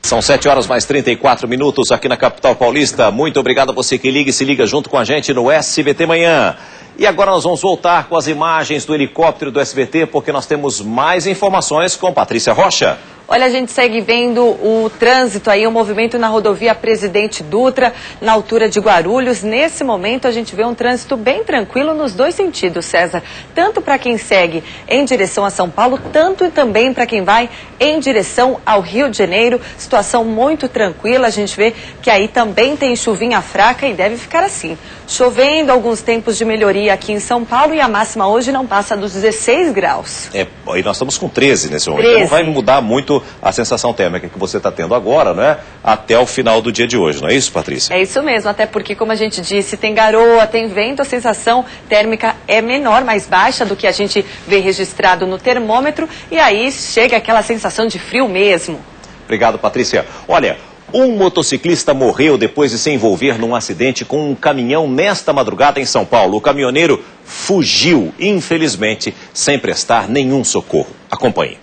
São 7h mais 34 aqui na capital paulista. Muito obrigado a você que liga e se liga junto com a gente no SBT Manhã. E agora nós vamos voltar com as imagens do helicóptero do SBT, porque nós temos mais informações com Patrícia Rocha. Olha, a gente segue vendo o trânsito aí, o movimento na rodovia Presidente Dutra, na altura de Guarulhos. Nesse momento a gente vê um trânsito bem tranquilo nos dois sentidos, César. Tanto para quem segue em direção a São Paulo, tanto e também para quem vai em direção ao Rio de Janeiro. Situação muito tranquila, a gente vê que aí também tem chuvinha fraca e deve ficar assim. Chovendo, alguns tempos de melhoria aqui em São Paulo e a máxima hoje não passa dos 16 graus. E nós estamos com 13 nesse momento. 13. Não vai mudar muito a sensação térmica que você está tendo agora, não é? Até o final do dia de hoje, não é isso, Patrícia? É isso mesmo, até porque, como a gente disse, tem garoa, tem vento, a sensação térmica é menor, mais baixa do que a gente vê registrado no termômetro, e aí chega aquela sensação de frio mesmo. Obrigado, Patrícia. Olha, um motociclista morreu depois de se envolver num acidente com um caminhão nesta madrugada em São Paulo. O caminhoneiro fugiu, infelizmente, sem prestar nenhum socorro. Acompanhe.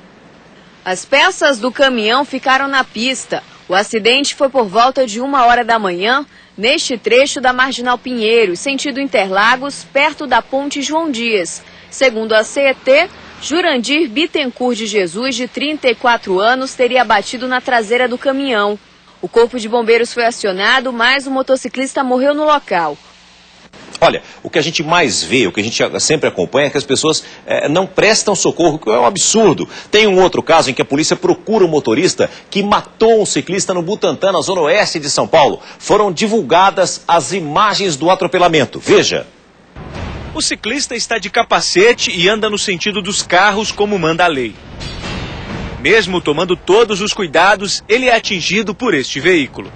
As peças do caminhão ficaram na pista. O acidente foi por volta de 1h da manhã, neste trecho da Marginal Pinheiros, sentido Interlagos, perto da Ponte João Dias. Segundo a CET, Jurandir Bittencourt de Jesus, de 34 anos, teria batido na traseira do caminhão. O corpo de bombeiros foi acionado, mas o motociclista morreu no local. Olha, o que a gente mais vê, o que a gente sempre acompanha é que as pessoas não prestam socorro, que é um absurdo. Tem um outro caso em que a polícia procura um motorista que matou um ciclista no Butantã, na zona oeste de São Paulo. Foram divulgadas as imagens do atropelamento. Veja. O ciclista está de capacete e anda no sentido dos carros como manda a lei. Mesmo tomando todos os cuidados, ele é atingido por este veículo.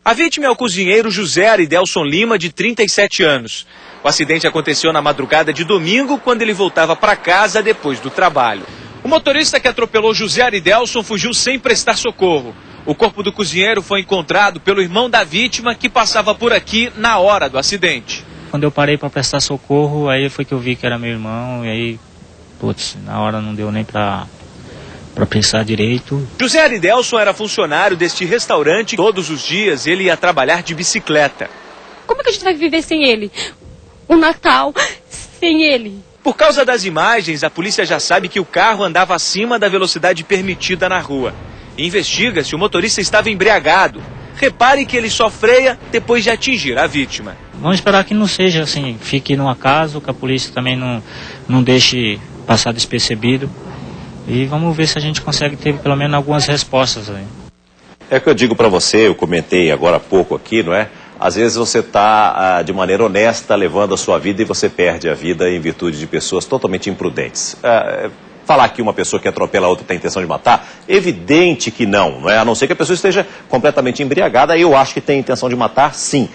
A vítima é o cozinheiro José Aridelson Lima, de 37 anos. O acidente aconteceu na madrugada de domingo, quando ele voltava para casa depois do trabalho. O motorista que atropelou José Aridelson fugiu sem prestar socorro. O corpo do cozinheiro foi encontrado pelo irmão da vítima, que passava por aqui na hora do acidente. Quando eu parei para prestar socorro, aí foi que eu vi que era meu irmão, e aí, putz, na hora não deu nem para pensar direito. José Aridelson era funcionário deste restaurante. Todos os dias ele ia trabalhar de bicicleta. Como é que a gente vai viver sem ele? O Natal sem ele? Por causa das imagens, a polícia já sabe que o carro andava acima da velocidade permitida na rua. E investiga se o motorista estava embriagado. Repare que ele só freia depois de atingir a vítima. Vamos esperar que não seja assim, fique no acaso, que a polícia também não deixe passar despercebido. E vamos ver se a gente consegue ter pelo menos algumas respostas aí. É o que eu digo para você, eu comentei agora há pouco aqui, não é? Às vezes você está de maneira honesta levando a sua vida e você perde a vida em virtude de pessoas totalmente imprudentes. Falar que uma pessoa que atropela a outra tem intenção de matar, evidente que não é? A não ser que a pessoa esteja completamente embriagada, eu acho que tem intenção de matar, sim.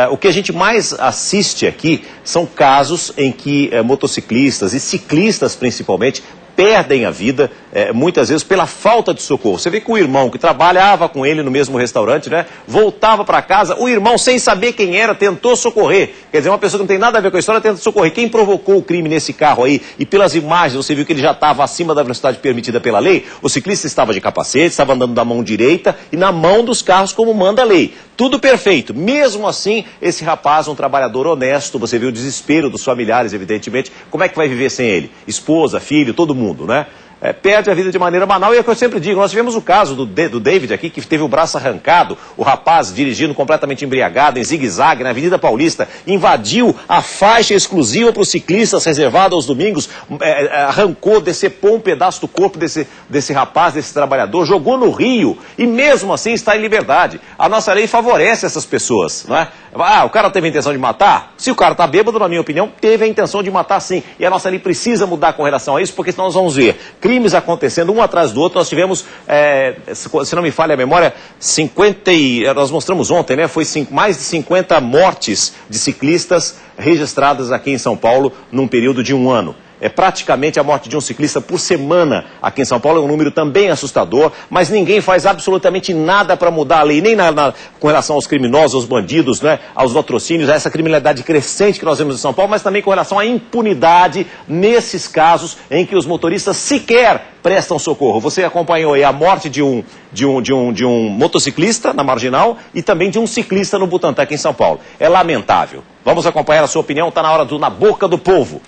O que a gente mais assiste aqui são casos em que motociclistas e ciclistas, principalmente, perdem a vida, muitas vezes pela falta de socorro. Você vê que o irmão que trabalhava com ele no mesmo restaurante, né, voltava para casa, o irmão, sem saber quem era, tentou socorrer. Quer dizer, uma pessoa que não tem nada a ver com a história tenta socorrer. Quem provocou o crime nesse carro aí, e pelas imagens você viu que ele já estava acima da velocidade permitida pela lei, o ciclista estava de capacete, estava andando da mão direita e na mão dos carros como manda a lei. Tudo perfeito. Mesmo assim, esse rapaz, um trabalhador honesto, você viu o desespero dos familiares, evidentemente, como é que vai viver sem ele? Esposa, filho, todo mundo, né? Perde a vida de maneira banal, e é o que eu sempre digo, nós tivemos o caso do David aqui, que teve o braço arrancado, o rapaz dirigindo completamente embriagado, em zigue-zague, na Avenida Paulista, invadiu a faixa exclusiva para os ciclistas, reservada aos domingos, arrancou, decepou um pedaço do corpo desse rapaz, desse trabalhador, jogou no rio, e mesmo assim está em liberdade. A nossa lei favorece essas pessoas, não é? O cara teve a intenção de matar? Se o cara está bêbado, na minha opinião, teve a intenção de matar sim, e a nossa lei precisa mudar com relação a isso, porque senão nós vamos ver crimes acontecendo um atrás do outro. Nós tivemos, se não me falha a memória, nós mostramos ontem, né? Foi mais de 50 mortes de ciclistas registradas aqui em São Paulo num período de um ano. É praticamente a morte de um ciclista por semana aqui em São Paulo. É um número também assustador, mas ninguém faz absolutamente nada para mudar a lei, nem com relação aos criminosos, aos bandidos, né, aos latrocínios, a essa criminalidade crescente que nós vemos em São Paulo, mas também com relação à impunidade nesses casos em que os motoristas sequer prestam socorro. Você acompanhou aí a morte de um motociclista na Marginal e também de um ciclista no Butantã aqui em São Paulo. É lamentável. Vamos acompanhar a sua opinião, está na hora do Na Boca do Povo.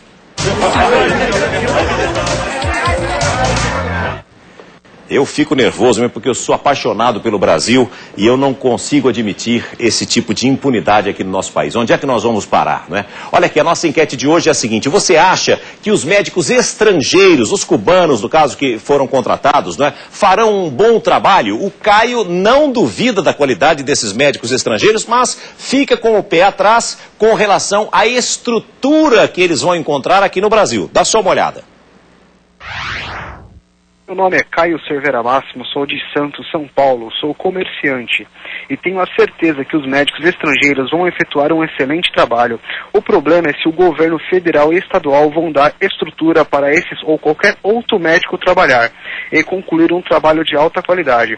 Eu fico nervoso mesmo porque eu sou apaixonado pelo Brasil e eu não consigo admitir esse tipo de impunidade aqui no nosso país. Onde é que nós vamos parar, né? Olha aqui, a nossa enquete de hoje é a seguinte: você acha que os médicos estrangeiros, os cubanos, no caso, que foram contratados, né, farão um bom trabalho? O Caio não duvida da qualidade desses médicos estrangeiros, mas fica com o pé atrás com relação à estrutura que eles vão encontrar aqui no Brasil. Dá só uma olhada. Meu nome é Caio Cervera Máximo, sou de Santos, São Paulo, sou comerciante e tenho a certeza que os médicos estrangeiros vão efetuar um excelente trabalho. O problema é se o governo federal e estadual vão dar estrutura para esses ou qualquer outro médico trabalhar e concluir um trabalho de alta qualidade.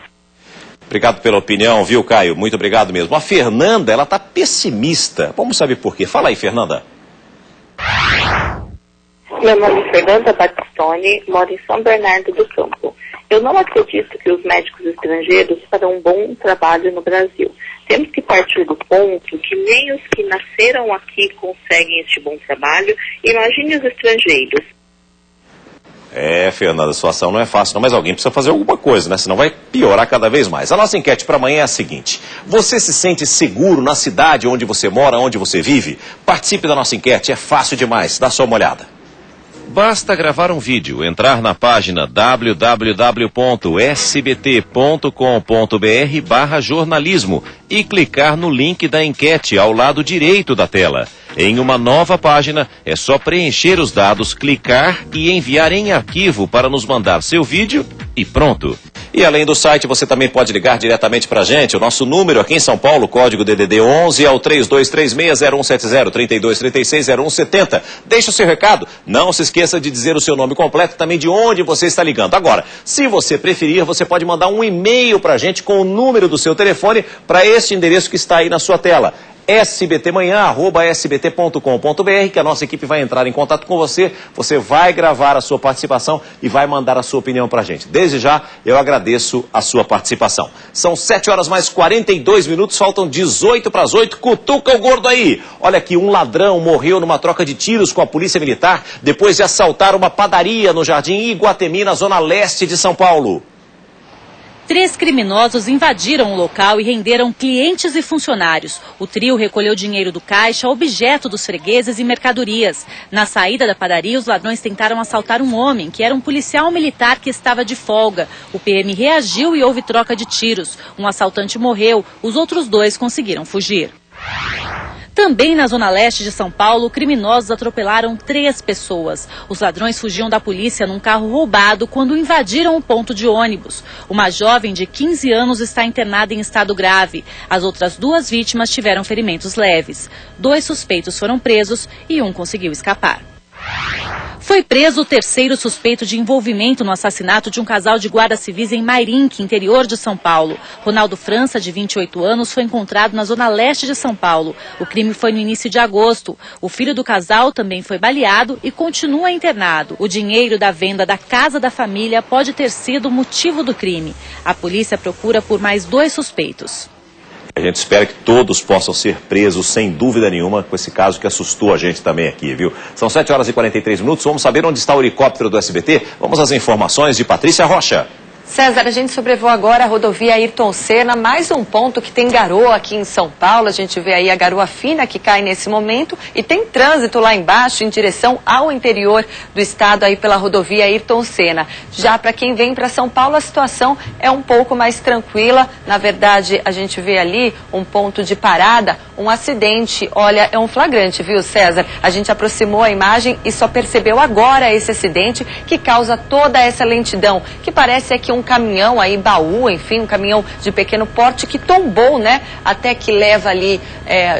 Obrigado pela opinião, viu, Caio? Muito obrigado mesmo. A Fernanda, ela está pessimista. Vamos saber por quê. Fala aí, Fernanda. Meu nome é Fernanda Batistoni, moro em São Bernardo do Campo. Eu não acredito que os médicos estrangeiros farão um bom trabalho no Brasil. Temos que partir do ponto que nem os que nasceram aqui conseguem este bom trabalho. Imagine os estrangeiros. É, Fernanda, a situação não é fácil não, mas alguém precisa fazer alguma coisa, né? Senão vai piorar cada vez mais. A nossa enquete para amanhã é a seguinte: você se sente seguro na cidade onde você mora, onde você vive? Participe da nossa enquete, é fácil demais. Dá só uma olhada. Basta gravar um vídeo, entrar na página www.sbt.com.br/jornalismo e clicar no link da enquete ao lado direito da tela. Em uma nova página, é só preencher os dados, clicar e enviar em arquivo para nos mandar seu vídeo e pronto. E além do site, você também pode ligar diretamente para a gente. O nosso número aqui em São Paulo, código DDD 11, é o 3236-0170, 3236-0170. Deixe o seu recado. Não se esqueça de dizer o seu nome completo, também de onde você está ligando. Agora, se você preferir, você pode mandar um e-mail para a gente com o número do seu telefone para este endereço que está aí na sua tela. sbtmanhã@sbt.com.br, que a nossa equipe vai entrar em contato com você. Você vai gravar a sua participação e vai mandar a sua opinião para a gente. Desde já, eu agradeço a sua participação. São 7 horas mais 42 minutos, faltam 18 para as 8. Cutuca o gordo aí. Olha aqui, um ladrão morreu numa troca de tiros com a polícia militar depois de assaltar uma padaria no Jardim Iguatemi, na zona leste de São Paulo. 3 criminosos invadiram o local e renderam clientes e funcionários. O trio recolheu dinheiro do caixa, objeto dos fregueses e mercadorias. Na saída da padaria, os ladrões tentaram assaltar um homem, que era um policial militar que estava de folga. O PM reagiu e houve troca de tiros. Um assaltante morreu, os outros 2 conseguiram fugir. Também na zona leste de São Paulo, criminosos atropelaram 3 pessoas. Os ladrões fugiam da polícia num carro roubado quando invadiram o ponto de ônibus. Uma jovem de 15 anos está internada em estado grave. As outras 2 vítimas tiveram ferimentos leves. 2 suspeitos foram presos e um conseguiu escapar. Foi preso o 3º suspeito de envolvimento no assassinato de um casal de guardas civis em Mairinque, interior de São Paulo. Ronaldo França, de 28 anos, foi encontrado na zona leste de São Paulo. O crime foi no início de agosto. O filho do casal também foi baleado e continua internado. O dinheiro da venda da casa da família pode ter sido o motivo do crime. A polícia procura por mais 2 suspeitos. A gente espera que todos possam ser presos, sem dúvida nenhuma, com esse caso que assustou a gente também aqui, viu? São 7 horas e 43 minutos, vamos saber onde está o helicóptero do SBT? Vamos às informações de Patrícia Rocha. César, a gente sobrevoa agora a rodovia Ayrton Senna, mais um ponto que tem garoa aqui em São Paulo. A gente vê aí a garoa fina que cai nesse momento e tem trânsito lá embaixo em direção ao interior do estado aí pela rodovia Ayrton Senna. Já para quem vem para São Paulo, a situação é um pouco mais tranquila. Na verdade, a gente vê ali um ponto de parada, um acidente. Olha, é um flagrante, viu, César? A gente aproximou a imagem e só percebeu agora esse acidente que causa toda essa lentidão, que parece aqui um um caminhão aí, baú, enfim, um caminhão de pequeno porte que tombou, né? Até que leva ali,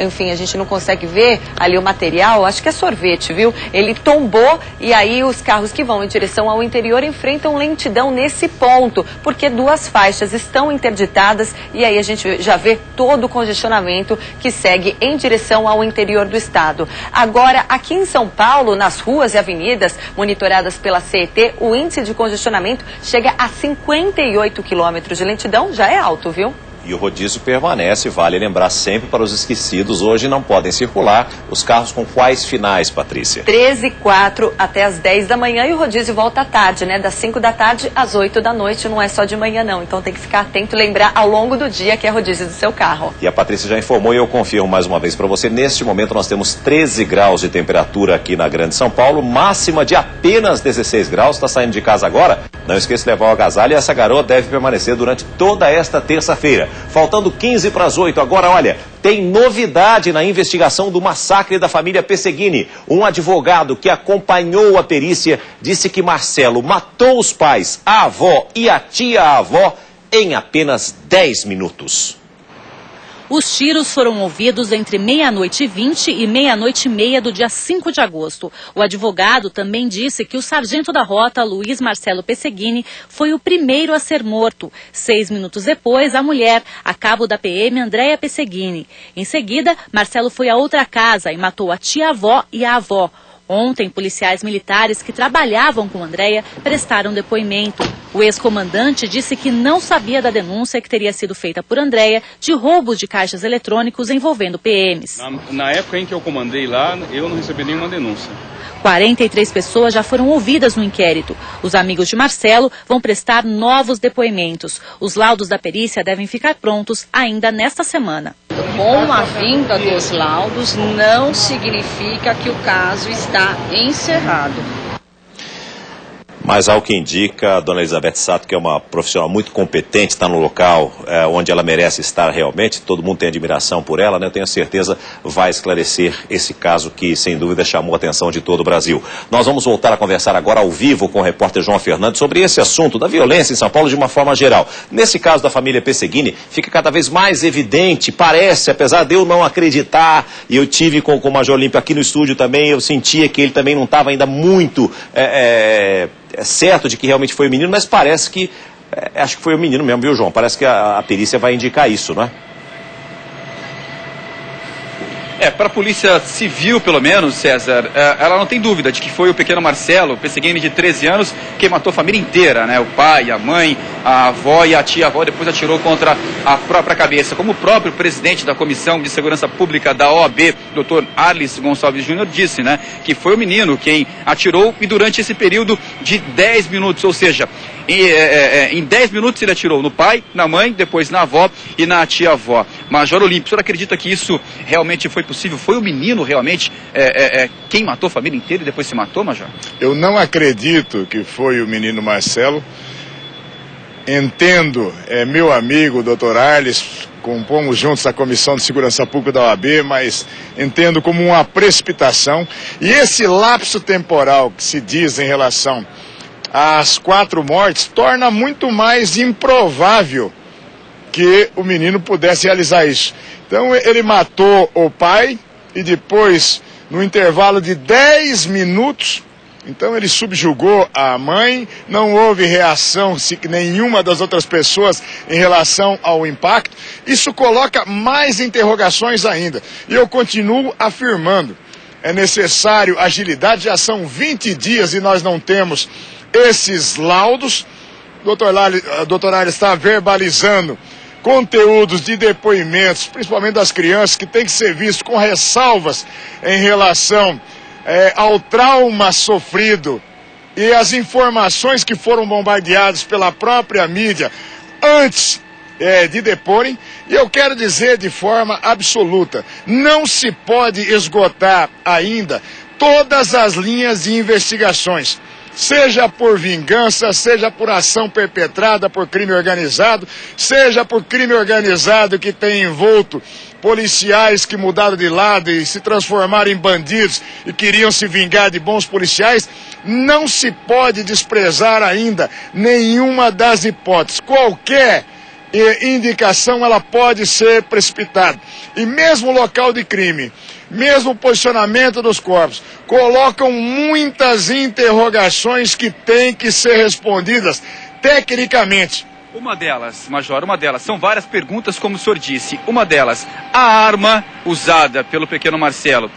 enfim, a gente não consegue ver ali o material, acho que é sorvete, viu? Ele tombou e aí os carros que vão em direção ao interior enfrentam lentidão nesse ponto, porque 2 faixas estão interditadas e aí a gente já vê todo o congestionamento que segue em direção ao interior do estado. Agora, aqui em São Paulo, nas ruas e avenidas monitoradas pela CET, o índice de congestionamento chega a 58 quilômetros de lentidão, já é alto, viu? E o rodízio permanece, vale lembrar sempre para os esquecidos, hoje não podem circular os carros com quais finais, Patrícia? 13 e 4 até as 10 da manhã e o rodízio volta à tarde, né? Das 5 da tarde às 8 da noite, não é só de manhã não, então tem que ficar atento e lembrar ao longo do dia que é rodízio do seu carro. E a Patrícia já informou e eu confirmo mais uma vez para você, neste momento nós temos 13 graus de temperatura aqui na Grande São Paulo, máxima de apenas 16 graus, está saindo de casa agora? Não esqueça de levar o agasalho e essa garoa deve permanecer durante toda esta terça-feira. Faltando 15 para as 8. Agora, olha, tem novidade na investigação do massacre da família Pesseguini. Um advogado que acompanhou a perícia disse que Marcelo matou os pais, a avó e a tia-avó em apenas 10 minutos. Os tiros foram ouvidos entre 00h20 e 00h30 do dia 5 de agosto. O advogado também disse que o sargento da rota, Luiz Marcelo Pesseguini, foi o primeiro a ser morto. 6 minutos depois, a mulher, a cabo da PM, Andréia Pesseguini. Em seguida, Marcelo foi a outra casa e matou a tia-avó e a avó. Ontem, policiais militares que trabalhavam com Andréia prestaram depoimento. O ex-comandante disse que não sabia da denúncia que teria sido feita por Andréia de roubos de caixas eletrônicos envolvendo PMs. Na época em que eu comandei lá, eu não recebi nenhuma denúncia. 43 pessoas já foram ouvidas no inquérito. Os amigos de Marcelo vão prestar novos depoimentos. Os laudos da perícia devem ficar prontos ainda nesta semana. Com a vinda dos laudos, não significa que o caso está encerrado. Mas ao que indica, a dona Elizabeth Sato, que é uma profissional muito competente, está no local onde ela merece estar realmente, todo mundo tem admiração por ela, né? Eu tenho certeza vai esclarecer esse caso que, sem dúvida, chamou a atenção de todo o Brasil. Nós vamos voltar a conversar agora ao vivo com o repórter João Fernandes sobre esse assunto da violência em São Paulo de uma forma geral. Nesse caso da família Pesseguini, fica cada vez mais evidente, parece, apesar de eu não acreditar, e eu tive com o Major Olímpio aqui no estúdio também, eu sentia que ele também não estava ainda muito... É certo de que realmente foi o menino, mas parece que, acho que foi o menino mesmo, viu, João? Parece que a perícia vai indicar isso, não é? Para a Polícia Civil, pelo menos, César, ela não tem dúvida de que foi o pequeno Marcelo Pesseguini, de 13 anos, que matou a família inteira, né? O pai, a mãe, a avó e a tia-avó, depois atirou contra a própria cabeça. Como o próprio presidente da Comissão de Segurança Pública da OAB, Dr. Arlis Gonçalves Júnior, disse, né? Que foi o menino quem atirou e durante esse período de 10 minutos, ou seja, em 10 minutos ele atirou no pai, na mãe, depois na avó e na tia-avó. Major Olímpio, o senhor acredita que isso realmente foi possível? Foi o menino realmente quem matou a família inteira e depois se matou, Major? Eu não acredito que foi o menino Marcelo. Entendo, meu amigo, doutor Arlis, compomos juntos a Comissão de Segurança Pública da OAB, mas entendo como uma precipitação. E esse lapso temporal que se diz em relação às 4 mortes torna muito mais improvável que o menino pudesse realizar isso. Então ele matou o pai e depois, no intervalo de 10 minutos, então ele subjugou a mãe, não houve reação nenhuma das outras pessoas em relação ao impacto. Isso coloca mais interrogações ainda. E eu continuo afirmando, é necessário agilidade, já são 20 dias e nós não temos esses laudos. O doutor Arlis está verbalizando conteúdos de depoimentos, principalmente das crianças, que tem que ser visto com ressalvas em relação ao trauma sofrido e as informações que foram bombardeadas pela própria mídia antes de deporem. E eu quero dizer de forma absoluta, não se pode esgotar ainda todas as linhas de investigações, seja por vingança, seja por ação perpetrada por crime organizado, seja por crime organizado que tem envolto policiais que mudaram de lado e se transformaram em bandidos e queriam se vingar de bons policiais, não se pode desprezar ainda nenhuma das hipóteses. Qualquer indicação ela pode ser precipitada. E mesmo o local de crime, mesmo o posicionamento dos corpos, colocam muitas interrogações que têm que ser respondidas tecnicamente. Uma delas, Major, são várias perguntas, como o senhor disse. Uma delas, a arma usada pelo pequeno Marcelo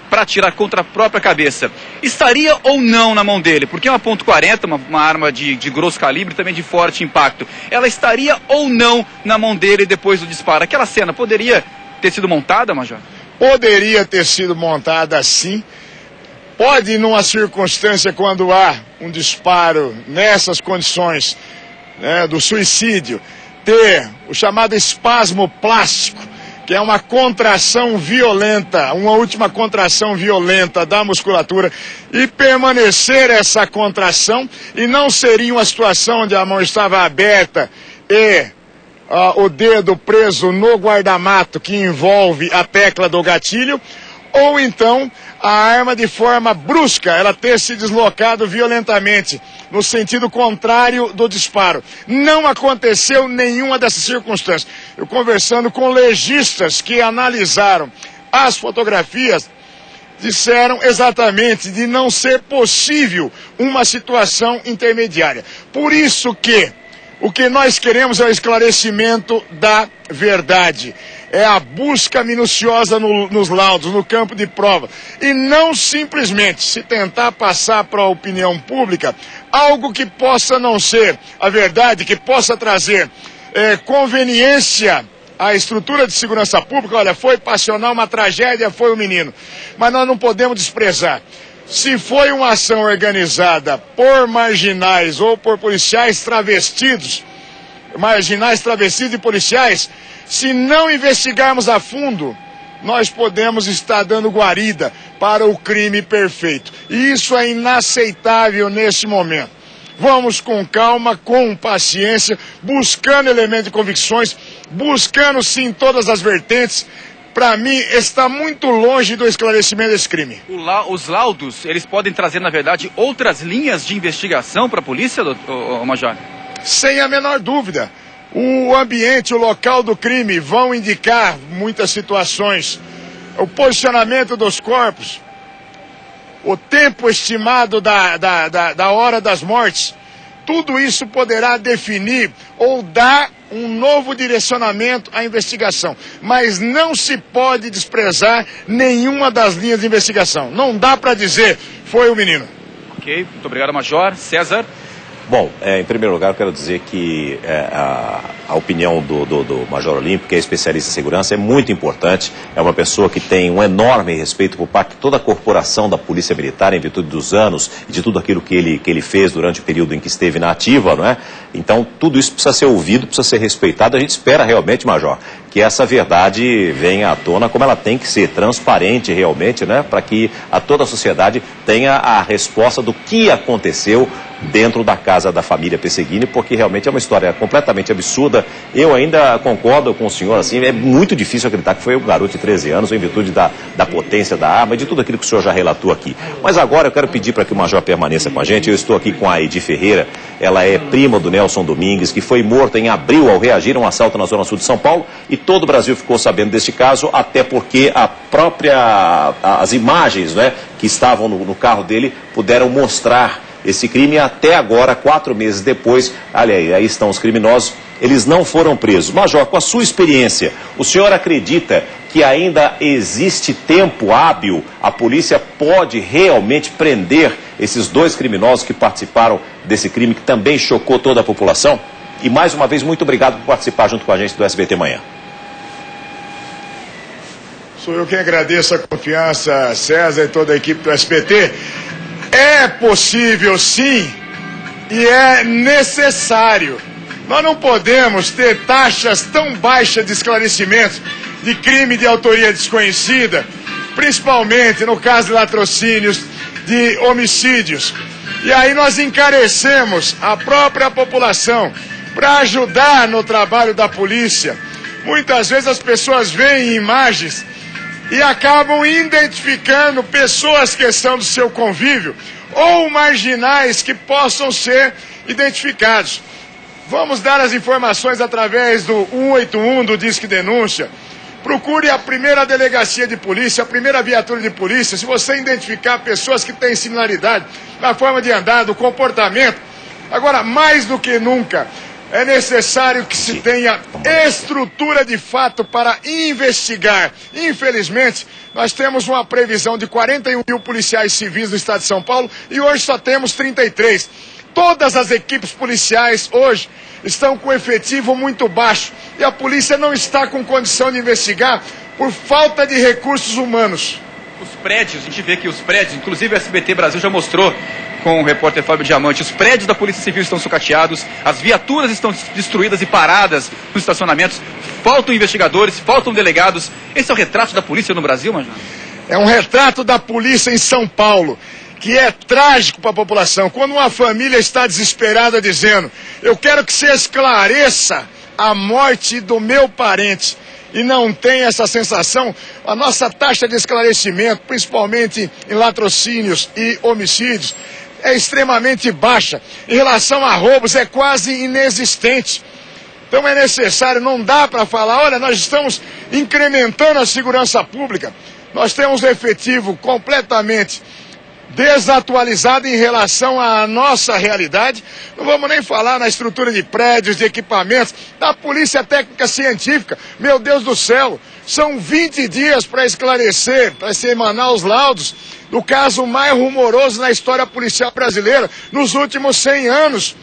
para atirar contra a própria cabeça, estaria ou não na mão dele? Porque é uma .40, uma arma de grosso calibre, também de forte impacto. Ela estaria ou não na mão dele depois do disparo? Aquela cena poderia ter sido montada, Major? Poderia ter sido montada sim. Pode, numa circunstância, quando há um disparo nessas condições, do suicídio, ter o chamado espasmo plástico, que é uma contração violenta, uma última contração violenta da musculatura, e permanecer essa contração, e não seria uma situação onde a mão estava aberta e o dedo preso no guardamato que envolve a tecla do gatilho, ou então a arma de forma brusca, ela ter se deslocado violentamente, no sentido contrário do disparo. Não aconteceu nenhuma dessas circunstâncias. Eu conversando com legistas que analisaram as fotografias, disseram exatamente de não ser possível uma situação intermediária. Por isso que o que nós queremos é o esclarecimento da verdade. É a busca minuciosa nos laudos, no campo de prova. E não simplesmente se tentar passar para a opinião pública algo que possa não ser a verdade, que possa trazer conveniência à estrutura de segurança pública. Olha, foi passional, uma tragédia, foi o menino. Mas nós não podemos desprezar. Se foi uma ação organizada por marginais ou por policiais travestidos, e policiais, se não investigarmos a fundo, nós podemos estar dando guarida para o crime perfeito. E isso é inaceitável nesse momento. Vamos com calma, com paciência, buscando elementos de convicções, buscando sim todas as vertentes. Para mim, está muito longe do esclarecimento desse crime. Os laudos, eles podem trazer, na verdade, outras linhas de investigação para a polícia, Major? Sem a menor dúvida. O ambiente, o local do crime vão indicar muitas situações. O posicionamento dos corpos, o tempo estimado da hora das mortes, tudo isso poderá definir ou dar um novo direcionamento à investigação. Mas não se pode desprezar nenhuma das linhas de investigação. Não dá para dizer, foi o menino. Ok, muito obrigado, Major. César? Bom, em primeiro lugar, eu quero dizer que a opinião do Major Olímpio, que é especialista em segurança, é muito importante. É uma pessoa que tem um enorme respeito por parte de toda a corporação da Polícia Militar, em virtude dos anos e de tudo aquilo que ele fez durante o período em que esteve na ativa, não é? Então, tudo isso precisa ser ouvido, precisa ser respeitado. A gente espera realmente, Major, que essa verdade venha à tona como ela tem que ser, transparente realmente, né? Para que toda a sociedade tenha a resposta do que aconteceu dentro da casa da família Pesseguini, porque realmente é uma história completamente absurda. Eu ainda concordo com o senhor, assim, é muito difícil acreditar que foi um garoto de 13 anos, em virtude da potência da arma e de tudo aquilo que o senhor já relatou aqui. Mas agora eu quero pedir para que o Major permaneça com a gente. Eu estou aqui com a Edi Ferreira, ela é prima do Nelson Domingues, que foi morto em abril ao reagir a um assalto na zona sul de São Paulo, e todo o Brasil ficou sabendo deste caso, até porque as imagens, né, que estavam no carro dele puderam mostrar esse crime. Até agora, 4 meses depois, olha aí estão os criminosos, eles não foram presos. Major, com a sua experiência, o senhor acredita que ainda existe tempo hábil? A polícia pode realmente prender esses 2 criminosos que participaram desse crime que também chocou toda a população? E mais uma vez, muito obrigado por participar junto com a gente do SBT Manhã. Sou eu quem agradeço a confiança, César e toda a equipe do SBT. É possível, sim, e é necessário. Nós não podemos ter taxas tão baixas de esclarecimento de crime de autoria desconhecida, principalmente no caso de latrocínios, de homicídios. E aí nós encarecemos a própria população para ajudar no trabalho da polícia, Muitas vezes as pessoas veem imagens e acabam identificando pessoas que são do seu convívio ou marginais que possam ser identificados. Vamos dar as informações através do 181 do Disque Denúncia. Procure a primeira delegacia de polícia, a primeira viatura de polícia. Se você identificar pessoas que têm similaridade na forma de andar, do comportamento. Agora, mais do que nunca, é necessário que se tenha estrutura de fato para investigar. Infelizmente, nós temos uma previsão de 41 mil policiais civis no estado de São Paulo e hoje só temos 33. Todas as equipes policiais hoje estão com efetivo muito baixo e a polícia não está com condição de investigar por falta de recursos humanos. Os prédios, a gente vê que os prédios, inclusive o SBT Brasil já mostrou com o repórter Fábio Diamante, os prédios da Polícia Civil estão sucateados, as viaturas estão destruídas e paradas nos estacionamentos, faltam investigadores, faltam delegados. Esse é o retrato da polícia no Brasil, Major? É um retrato da polícia em São Paulo, que é trágico para a população. Quando uma família está desesperada dizendo, eu quero que você esclareça a morte do meu parente, e não tem essa sensação, a nossa taxa de esclarecimento, principalmente em latrocínios e homicídios, é extremamente baixa. Em relação a roubos, é quase inexistente. Então é necessário, não dá para falar, olha, nós estamos incrementando a segurança pública, nós temos efetivo completamente desatualizado em relação à nossa realidade. Não vamos nem falar na estrutura de prédios, de equipamentos, da polícia técnica científica. Meu Deus do céu, são 20 dias para esclarecer, para se emanar os laudos do caso mais rumoroso na história policial brasileira nos últimos 100 anos.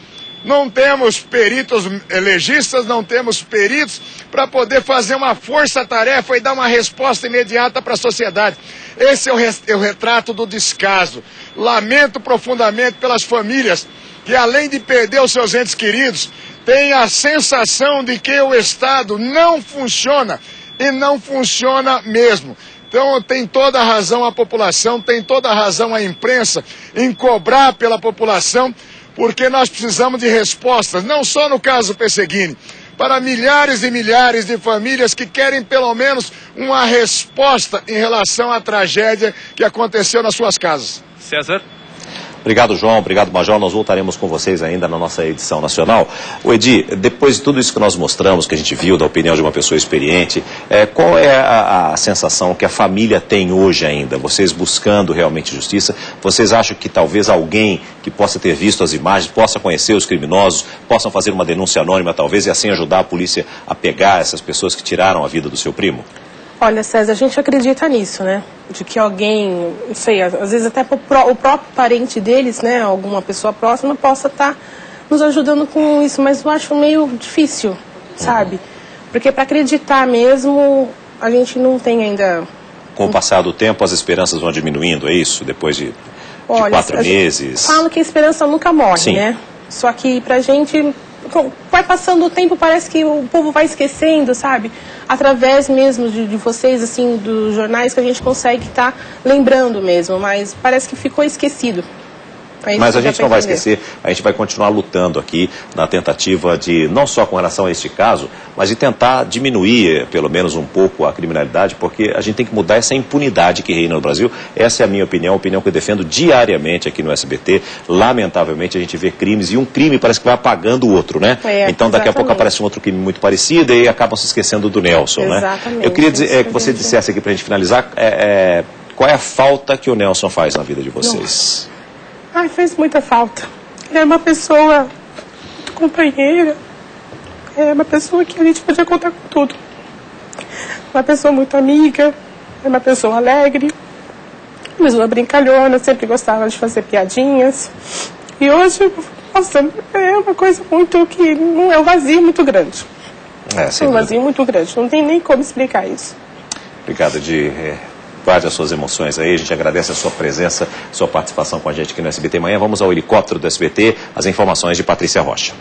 Não temos peritos legistas, não temos peritos para poder fazer uma força-tarefa e dar uma resposta imediata para a sociedade. Esse é o retrato do descaso. Lamento profundamente pelas famílias que, além de perder os seus entes queridos, têm a sensação de que o Estado não funciona e não funciona mesmo. Então tem toda a razão a população, tem toda a razão a imprensa em cobrar pela população, porque nós precisamos de respostas, não só no caso Pesseguini, para milhares e milhares de famílias que querem pelo menos uma resposta em relação à tragédia que aconteceu nas suas casas. César? Obrigado, João. Obrigado, Major. Nós voltaremos com vocês ainda na nossa edição nacional. O Edi, depois de tudo isso que nós mostramos, que a gente viu da opinião de uma pessoa experiente, qual é a sensação que a família tem hoje ainda? Vocês buscando realmente justiça, vocês acham que talvez alguém que possa ter visto as imagens, possa conhecer os criminosos, possam fazer uma denúncia anônima talvez e assim ajudar a polícia a pegar essas pessoas que tiraram a vida do seu primo? Olha, César, a gente acredita nisso, né? De que alguém, não sei, às vezes até o próprio parente deles, né? Alguma pessoa próxima possa estar nos ajudando com isso, mas eu acho meio difícil, sabe? Porque para acreditar mesmo, a gente não tem ainda... Com o passar do tempo, as esperanças vão diminuindo, é isso? Depois de 4 meses? Falo que a esperança nunca morre, sim, né? Só que pra gente... Vai passando o tempo, parece que o povo vai esquecendo, sabe? Através mesmo de vocês, assim, dos jornais, que a gente consegue estar lembrando mesmo, mas parece que ficou esquecido. Mas a gente não vai esquecer, a gente vai continuar lutando aqui na tentativa de, não só com relação a este caso, mas de tentar diminuir pelo menos um pouco a criminalidade, porque a gente tem que mudar essa impunidade que reina no Brasil. Essa é a minha opinião, a opinião que eu defendo diariamente aqui no SBT. Lamentavelmente a gente vê crimes e um crime parece que vai apagando o outro, né? Então daqui a pouco aparece um outro crime muito parecido e acabam se esquecendo do Nelson, né? Eu queria dizer, que você dissesse aqui pra gente finalizar, qual é a falta que o Nelson faz na vida de vocês? Ai, fez muita falta. Ele é uma pessoa muito companheira. É uma pessoa que a gente podia contar com tudo. Uma pessoa muito amiga. É uma pessoa alegre. Uma pessoa brincalhona. Sempre gostava de fazer piadinhas. E hoje, nossa, é uma coisa muito que... É um vazio muito grande. É um vazio muito grande. Não tem nem como explicar isso. Obrigado, Edi. Guarde as suas emoções aí, a gente agradece a sua presença, sua participação com a gente aqui no SBT Manhã. Vamos ao helicóptero do SBT, as informações de Patrícia Rocha.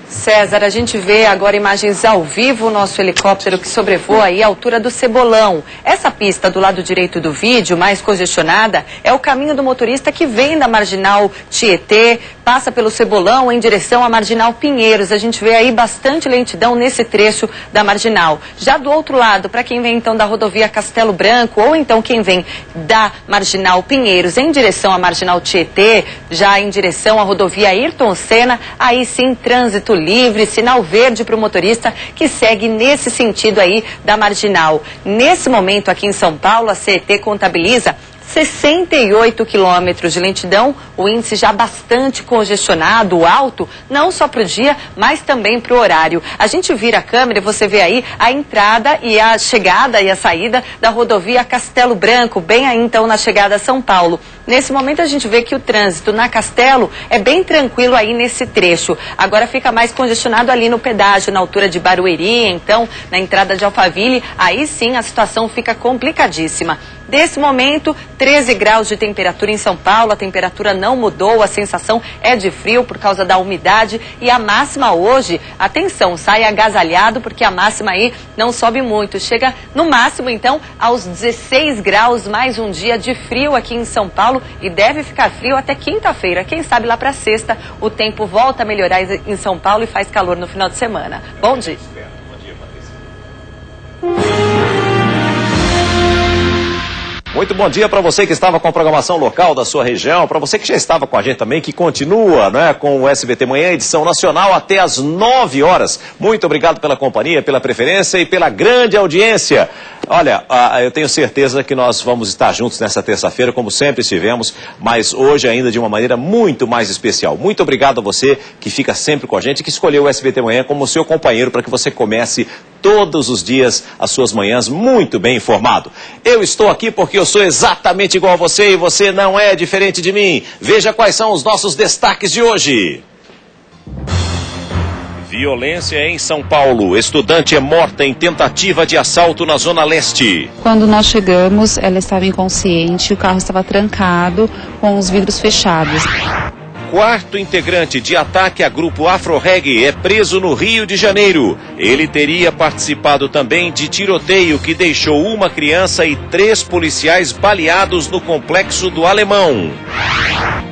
César, a gente vê agora imagens ao vivo, o nosso helicóptero que sobrevoa aí a altura do Cebolão. Essa pista do lado direito do vídeo, mais congestionada, é o caminho do motorista que vem da Marginal Tietê, passa pelo Cebolão em direção à Marginal Pinheiros. A gente vê aí bastante lentidão nesse trecho da Marginal. Já do outro lado, para quem vem então da rodovia Castelo Branco, ou então quem vem da Marginal Pinheiros em direção à Marginal Tietê, já em direção à rodovia Ayrton Senna, aí sim trânsito livre, sinal verde para o motorista que segue nesse sentido aí da Marginal. Nesse momento aqui em São Paulo, a CET contabiliza 68 quilômetros de lentidão, o índice já bastante congestionado, alto, não só para o dia, mas também para o horário. A gente vira a câmera e você vê aí a entrada e a chegada e a saída da rodovia Castelo Branco, bem aí então na chegada a São Paulo. Nesse momento a gente vê que o trânsito na Castelo é bem tranquilo aí nesse trecho. Agora fica mais congestionado ali no pedágio, na altura de Barueri, então na entrada de Alphaville, aí sim a situação fica complicadíssima. Nesse momento, 13 graus de temperatura em São Paulo, a temperatura não mudou, a sensação é de frio por causa da umidade e a máxima hoje, atenção, sai agasalhado porque a máxima aí não sobe muito, chega no máximo então aos 16 graus, mais um dia de frio aqui em São Paulo e deve ficar frio até quinta-feira, quem sabe lá para sexta o tempo volta a melhorar em São Paulo e faz calor no final de semana. Bom dia. Muito bom dia para você que estava com a programação local da sua região, para você que já estava com a gente também, que continua, né, com o SBT Manhã, edição nacional até às 9 horas. Muito obrigado pela companhia, pela preferência e pela grande audiência. Olha, eu tenho certeza que nós vamos estar juntos nessa terça-feira, como sempre estivemos, mas hoje ainda de uma maneira muito mais especial. Muito obrigado a você que fica sempre com a gente, que escolheu o SBT Manhã como seu companheiro para que você comece todos os dias as suas manhãs muito bem informado. Eu estou aqui porque eu sou exatamente igual a você e você não é diferente de mim. Veja quais são os nossos destaques de hoje. Violência em São Paulo. Estudante é morta em tentativa de assalto na Zona Leste. Quando nós chegamos, ela estava inconsciente, o carro estava trancado, com os vidros fechados. Quarto integrante de ataque a grupo Afro-Reg é preso no Rio de Janeiro. Ele teria participado também de tiroteio que deixou uma criança e 3 policiais baleados no complexo do Alemão.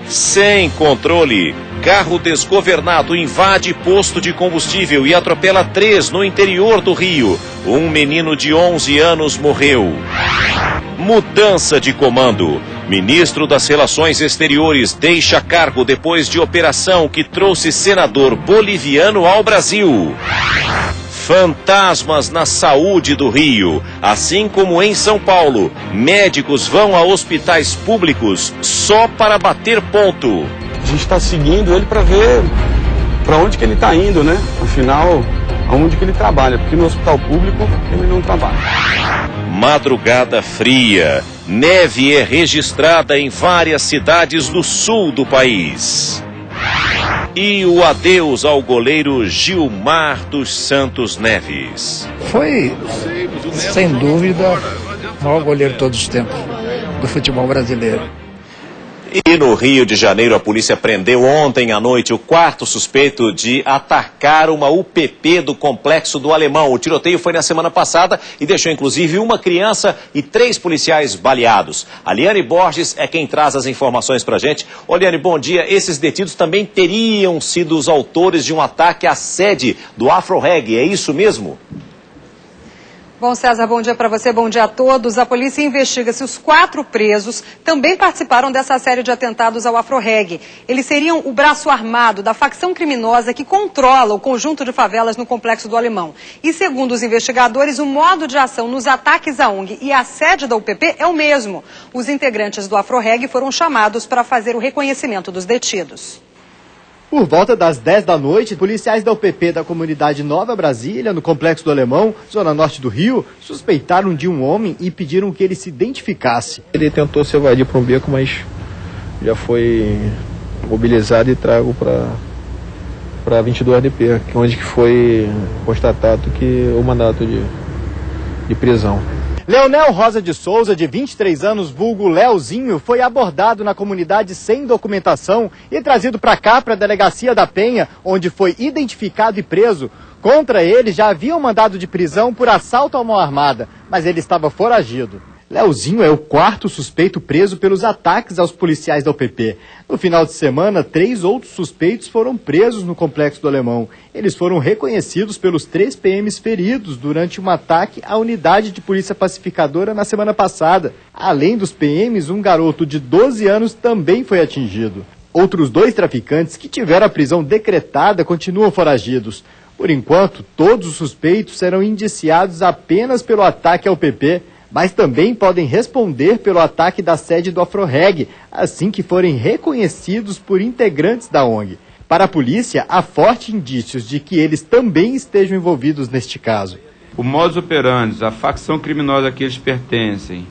Sem controle, carro desgovernado invade posto de combustível e atropela 3 no interior do Rio. Um menino de 11 anos morreu. Mudança de comando. Ministro das Relações Exteriores deixa cargo depois de operação que trouxe senador boliviano ao Brasil. Fantasmas na saúde do Rio. Assim como em São Paulo, médicos vão a hospitais públicos só para bater ponto. A gente está seguindo ele para ver para onde que ele está indo, né? Afinal, aonde que ele trabalha, porque no hospital público ele não trabalha. Madrugada fria. Neve é registrada em várias cidades do sul do país. E o adeus ao goleiro Gilmar dos Santos Neves. Foi, sem dúvida, o maior goleiro de todos os tempos do futebol brasileiro. E no Rio de Janeiro, a polícia prendeu ontem à noite o 4º suspeito de atacar uma UPP do complexo do Alemão. O tiroteio foi na semana passada e deixou inclusive uma criança e 3 policiais baleados. A Liane Borges é quem traz as informações pra gente. Ô Liane, bom dia. Esses detidos também teriam sido os autores de um ataque à sede do Afro-Reg, é isso mesmo? Bom, César, bom dia para você, bom dia a todos. A polícia investiga se os 4 presos também participaram dessa série de atentados ao Afro-Reg. Eles seriam o braço armado da facção criminosa que controla o conjunto de favelas no Complexo do Alemão. E segundo os investigadores, o modo de ação nos ataques à ONG e à sede da UPP é o mesmo. Os integrantes do Afro-Reg foram chamados para fazer o reconhecimento dos detidos. Por volta das 10 da noite, policiais da UPP da comunidade Nova Brasília, no Complexo do Alemão, zona norte do Rio, suspeitaram de um homem e pediram que ele se identificasse. Ele tentou se evadir para um beco, mas já foi mobilizado e trago para 22DP, onde foi constatado que o mandato de prisão. Leonel Rosa de Souza, de 23 anos, vulgo Leozinho, foi abordado na comunidade sem documentação e trazido para cá, para a delegacia da Penha, onde foi identificado e preso. Contra ele já havia um mandado de prisão por assalto à mão armada, mas ele estava foragido. Leozinho é o quarto suspeito preso pelos ataques aos policiais da UPP. No final de semana, 3 outros suspeitos foram presos no Complexo do Alemão. Eles foram reconhecidos pelos 3 PMs feridos durante um ataque à unidade de polícia pacificadora na semana passada. Além dos PMs, um garoto de 12 anos também foi atingido. Outros 2 traficantes que tiveram a prisão decretada continuam foragidos. Por enquanto, todos os suspeitos serão indiciados apenas pelo ataque ao UPP, mas também podem responder pelo ataque da sede do AfroReg, assim que forem reconhecidos por integrantes da ONG. Para a polícia, há fortes indícios de que eles também estejam envolvidos neste caso. O modus operandi, a facção criminosa a que eles pertencem,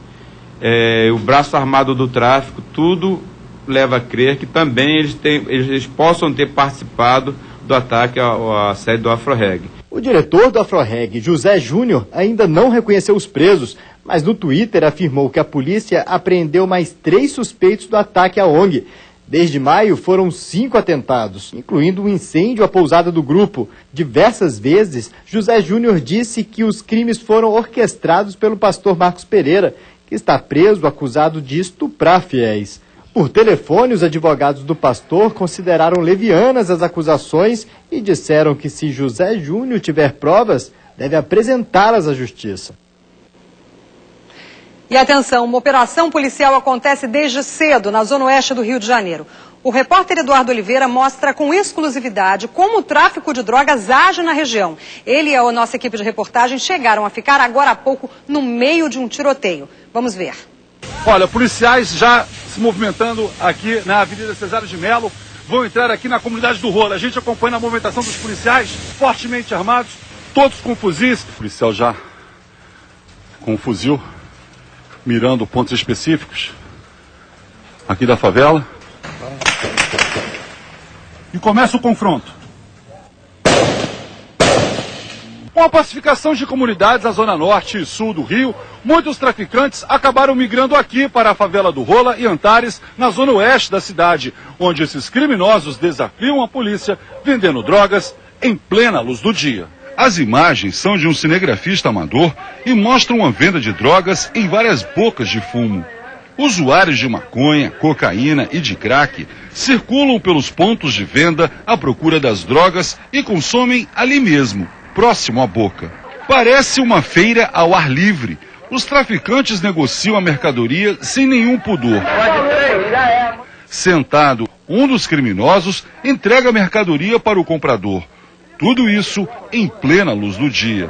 o braço armado do tráfico, tudo leva a crer que também eles possam ter participado do ataque à sede do AfroReg. O diretor do AfroReg, José Júnior, ainda não reconheceu os presos, mas no Twitter afirmou que a polícia apreendeu mais 3 suspeitos do ataque à ONG. Desde maio foram 5 atentados, incluindo um incêndio à pousada do grupo. Diversas vezes, José Júnior disse que os crimes foram orquestrados pelo pastor Marcos Pereira, que está preso acusado de estuprar fiéis. Por telefone, os advogados do pastor consideraram levianas as acusações e disseram que se José Júnior tiver provas, deve apresentá-las à justiça. E atenção, uma operação policial acontece desde cedo na zona oeste do Rio de Janeiro. O repórter Eduardo Oliveira mostra com exclusividade como o tráfico de drogas age na região. Ele e a nossa equipe de reportagem chegaram a ficar agora há pouco no meio de um tiroteio. Vamos ver. Olha, policiais já se movimentando aqui na Avenida Cesário de Melo, vão entrar aqui na comunidade do Rola. A gente acompanha a movimentação dos policiais, fortemente armados, todos com fuzis. O policial já com um fuzil, mirando pontos específicos aqui da favela. E começa o confronto. Com a pacificação de comunidades na zona norte e sul do Rio, muitos traficantes acabaram migrando aqui para a favela do Rola e Antares, na zona oeste da cidade, onde esses criminosos desafiam a polícia vendendo drogas em plena luz do dia. As imagens são de um cinegrafista amador e mostram a venda de drogas em várias bocas de fumo. Usuários de maconha, cocaína e de crack circulam pelos pontos de venda à procura das drogas e consomem ali mesmo, próximo à boca. Parece uma feira ao ar livre. Os traficantes negociam a mercadoria sem nenhum pudor. Sentado, um dos criminosos entrega a mercadoria para o comprador. Tudo isso em plena luz do dia.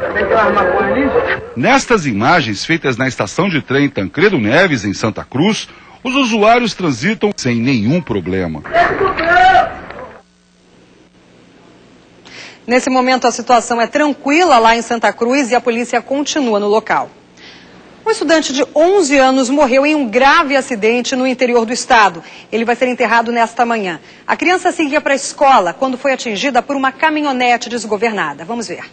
Nestas imagens feitas na estação de trem Tancredo Neves, em Santa Cruz, os usuários transitam sem nenhum problema. Nesse momento a situação é tranquila lá em Santa Cruz e a polícia continua no local. Um estudante de 11 anos morreu em um grave acidente no interior do estado. Ele vai ser enterrado nesta manhã. A criança seguia para a escola quando foi atingida por uma caminhonete desgovernada. Vamos ver.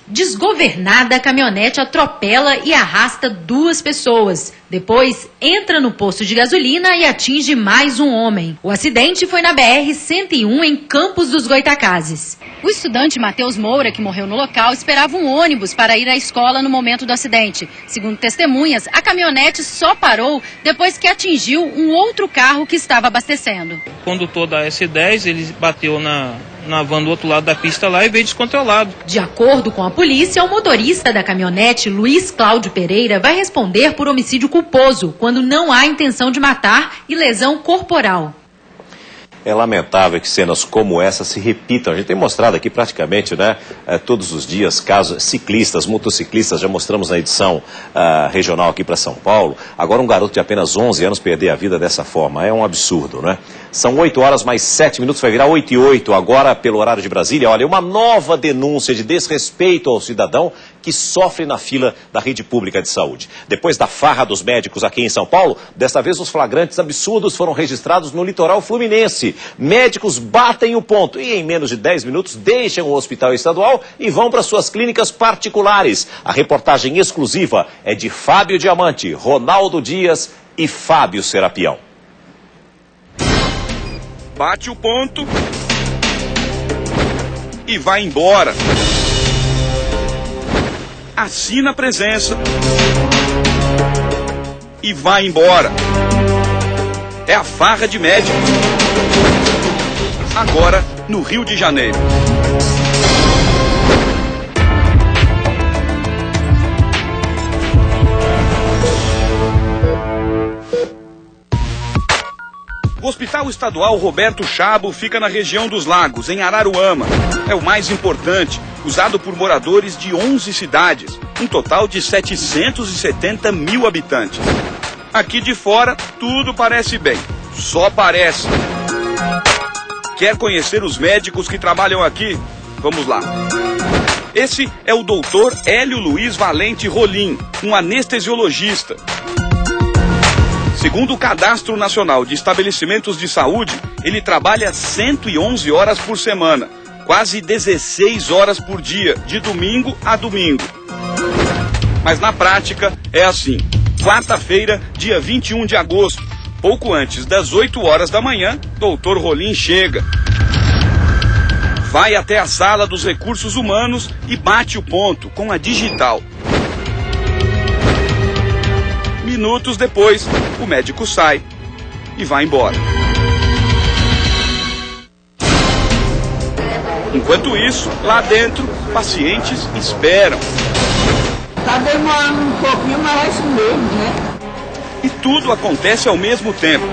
Desgovernada, a caminhonete atropela e arrasta 2 pessoas. Depois, entra no posto de gasolina e atinge mais um homem. O acidente foi na BR-101, em Campos dos Goitacazes. O estudante Matheus Moura, que morreu no local, esperava um ônibus para ir à escola no momento do acidente. Segundo testemunhas, a caminhonete só parou depois que atingiu um outro carro que estava abastecendo. O condutor da S10, ele bateu na van do outro lado da pista lá e veio descontrolado. De acordo com a polícia, o motorista da caminhonete, Luiz Cláudio Pereira, vai responder por homicídio culposo, quando não há intenção de matar e lesão corporal. É lamentável que cenas como essa se repitam. A gente tem mostrado aqui praticamente, né, todos os dias, casos ciclistas, motociclistas, já mostramos na edição regional aqui para São Paulo. Agora um garoto de apenas 11 anos perder a vida dessa forma, é um absurdo, né? São 8 horas mais 7 minutos, vai virar 8h08 agora pelo horário de Brasília. Olha, uma nova denúncia de desrespeito ao cidadão que sofrem na fila da rede pública de saúde. Depois da farra dos médicos aqui em São Paulo, desta vez os flagrantes absurdos foram registrados no litoral fluminense. Médicos batem o ponto e em menos de 10 minutos deixam o hospital estadual e vão para suas clínicas particulares. A reportagem exclusiva é de Fábio Diamante, Ronaldo Dias e Fábio Serapião. Bate o ponto e vai embora. Assina a presença e vai embora. É a farra de médicos. Agora no Rio de Janeiro. O Hospital Estadual Roberto Chabo fica na região dos Lagos, em Araruama. É o mais importante, usado por moradores de 11 cidades, um total de 770 mil habitantes. Aqui de fora, tudo parece bem, só parece. Quer conhecer os médicos que trabalham aqui? Vamos lá. Esse é o doutor Hélio Luiz Valente Rolim, um anestesiologista. Segundo o Cadastro Nacional de Estabelecimentos de Saúde, ele trabalha 111 horas por semana, quase 16 horas por dia, de domingo a domingo. Mas na prática é assim. Quarta-feira, dia 21 de agosto, pouco antes das 8 horas da manhã, doutor Rolim chega. Vai até a sala dos recursos humanos e bate o ponto com a digital. Minutos depois, o médico sai e vai embora. Enquanto isso, lá dentro, pacientes esperam. Tá demorando um pouquinho, mas é isso mesmo, né? E tudo acontece ao mesmo tempo.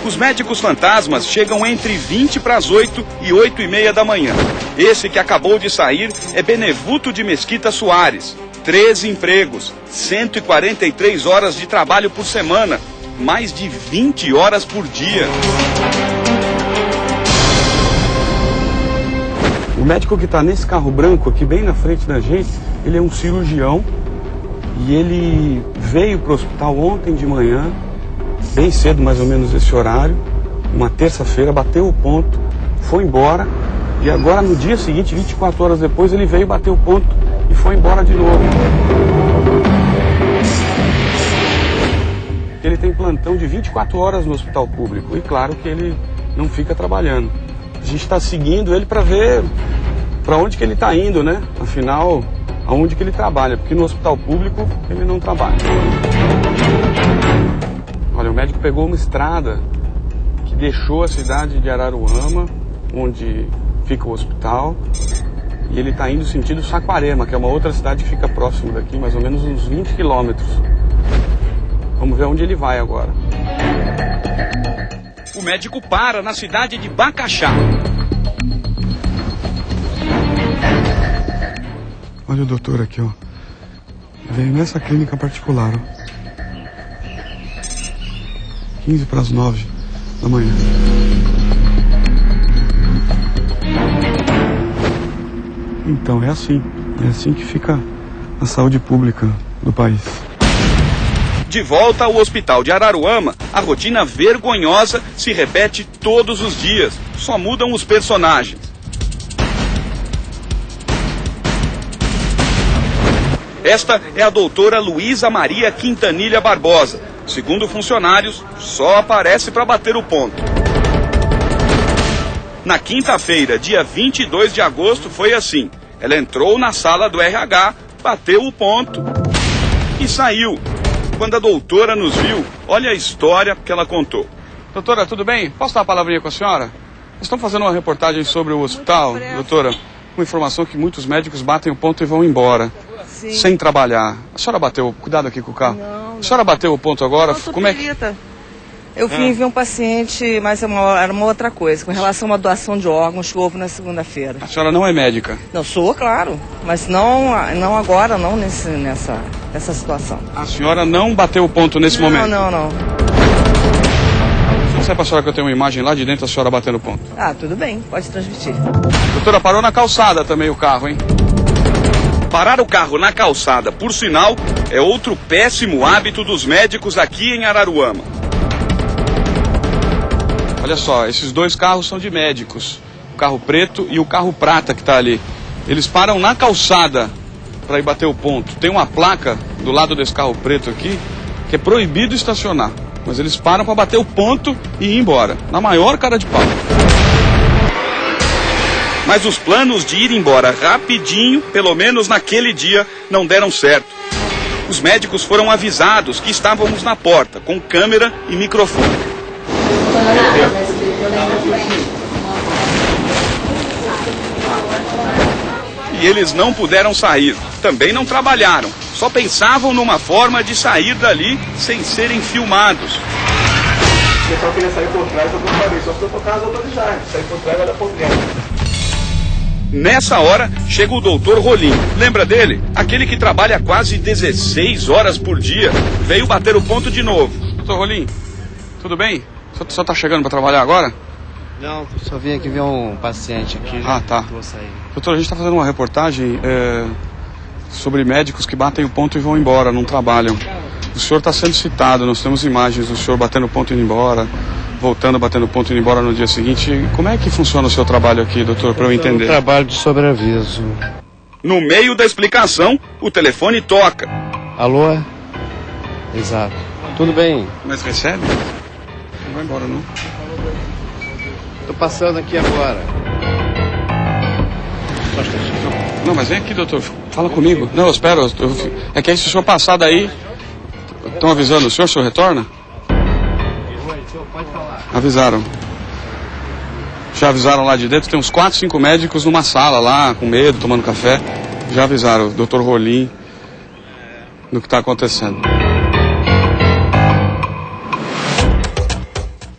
Os médicos fantasmas chegam entre 20 para as 8 e 8 e meia da manhã. Esse que acabou de sair é Benevuto de Mesquita Soares. 13 empregos, 143 horas de trabalho por semana, mais de 20 horas por dia. O médico que está nesse carro branco aqui bem na frente da gente, ele é um cirurgião e ele veio para o hospital ontem de manhã, bem cedo, mais ou menos esse horário, uma terça-feira, bateu o ponto, foi embora e agora no dia seguinte, 24 horas depois, ele veio bater o ponto e foi embora de novo. Ele tem plantão de 24 horas no hospital público e claro que ele não fica trabalhando. A gente está seguindo ele para ver para onde que ele está indo, né? Afinal, aonde que ele trabalha, porque no hospital público ele não trabalha. Olha, o médico pegou uma estrada que deixou a cidade de Araruama, onde fica o hospital, e ele está indo sentido Saquarema, que é uma outra cidade que fica próximo daqui, mais ou menos uns 20 quilômetros. Vamos ver onde ele vai agora. O médico para na cidade de Bacaxá. Olha o doutor aqui, ó. Veio nessa clínica particular, ó. 15 para as 9 da manhã. Então, é assim que fica a saúde pública do país. De volta ao hospital de Araruama, a rotina vergonhosa se repete todos os dias. Só mudam os personagens. Esta é a doutora Luísa Maria Quintanilha Barbosa. Segundo funcionários, só aparece para bater o ponto. Na quinta-feira, dia 22 de agosto, foi assim. Ela entrou na sala do RH, bateu o ponto e saiu. Quando a doutora nos viu, olha a história que ela contou. Doutora, tudo bem? Posso dar uma palavrinha com a senhora? Nós estamos fazendo uma reportagem sobre o hospital, doutora. Uma informação que muitos médicos batem o ponto e vão embora. Sim. Sem trabalhar. A senhora bateu, cuidado aqui com o carro. Não. A senhora bateu o ponto agora? Como é que... Eu vim ver um paciente, mas era uma outra coisa, com relação a uma doação de órgãos que houve na segunda-feira. A senhora não é médica? Não, sou, claro, mas não agora, não nessa situação. A senhora não bateu o ponto nesse momento? Não. Não sei pra senhora que eu tenho uma imagem lá de dentro da senhora batendo o ponto. Ah, tudo bem, pode transmitir. Doutora, parou na calçada também o carro, hein? Parar o carro na calçada por sinal é outro péssimo hábito dos médicos aqui em Araruama. Olha só, esses dois carros são de médicos. O carro preto e o carro prata que está ali. Eles param na calçada para ir bater o ponto. Tem uma placa do lado desse carro preto aqui que é proibido estacionar. Mas eles param para bater o ponto e ir embora. Na maior cara de pau. Mas os planos de ir embora rapidinho, pelo menos naquele dia, não deram certo. Os médicos foram avisados que estávamos na porta, com câmera e microfone. E eles não puderam sair, também não trabalharam, só pensavam numa forma de sair dali sem serem filmados. O pessoal queria sair por trás, eu falei, só se eu tocar as autoridades, sair por trás vai dar problema. Nessa hora, chega o doutor Rolim. Lembra dele? Aquele que trabalha quase 16 horas por dia. Veio bater o ponto de novo. Doutor Rolim, tudo bem? O senhor está chegando para trabalhar agora? Não, só vim aqui ver um paciente aqui. Ah, tá. Doutor, a gente está fazendo uma reportagem sobre médicos que batem o ponto e vão embora, não trabalham. O senhor está sendo citado, nós temos imagens do senhor batendo o ponto e indo embora, voltando, batendo o ponto e indo embora no dia seguinte. Como é que funciona o seu trabalho aqui, doutor, para eu entender? Trabalho de sobreaviso. No meio da explicação, o telefone toca. Alô? Exato. Tudo bem? Mas recebe? Não vai embora, não. Tô passando aqui agora. Não, mas vem aqui, doutor. Fala comigo. Não, eu espero. É que aí se o senhor passar daí... Estão avisando o senhor retorna? Avisaram. Já avisaram lá de dentro, tem uns 4, 5 médicos numa sala lá, com medo, tomando café. Já avisaram o doutor Rolim do que está acontecendo.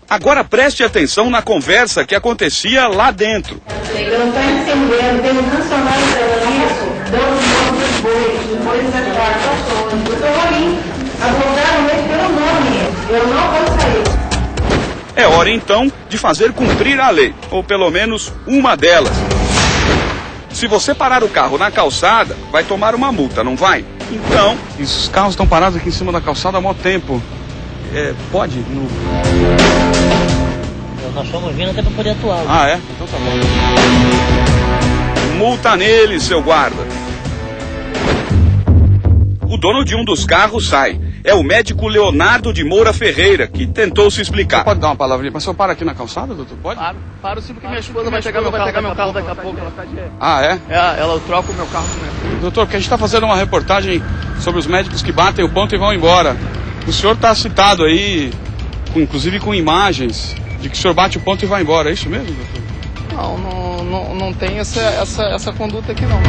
Agora preste atenção na conversa que acontecia lá dentro. Eu não estou entendendo, tem um funcionário isso, dando os bois da quarta, doutor Rolim, abordaram ele pelo nome, eu não vou sair. É hora então de fazer cumprir a lei, ou pelo menos uma delas. Se você parar o carro na calçada, vai tomar uma multa, não vai? Então... Os carros estão parados aqui em cima da calçada há mó tempo. Pode? Não... Nós estamos vindo até para poder atuar. Ah, é? Então tá bom. Multa nele, seu guarda. O dono de um dos carros sai. É o médico Leonardo de Moura Ferreira, que tentou se explicar. Você pode dar uma palavrinha? Mas o senhor para aqui na calçada, doutor? Pode? Paro sim, porque minha esposa vai pegar meu carro daqui a pouco. Ela tá de... Ah, é? Ela troca o meu carro. Doutor, que a gente está fazendo uma reportagem sobre os médicos que batem o ponto e vão embora. O senhor está citado aí, inclusive com imagens, de que o senhor bate o ponto e vai embora. É isso mesmo, doutor? Não tem essa conduta aqui, não.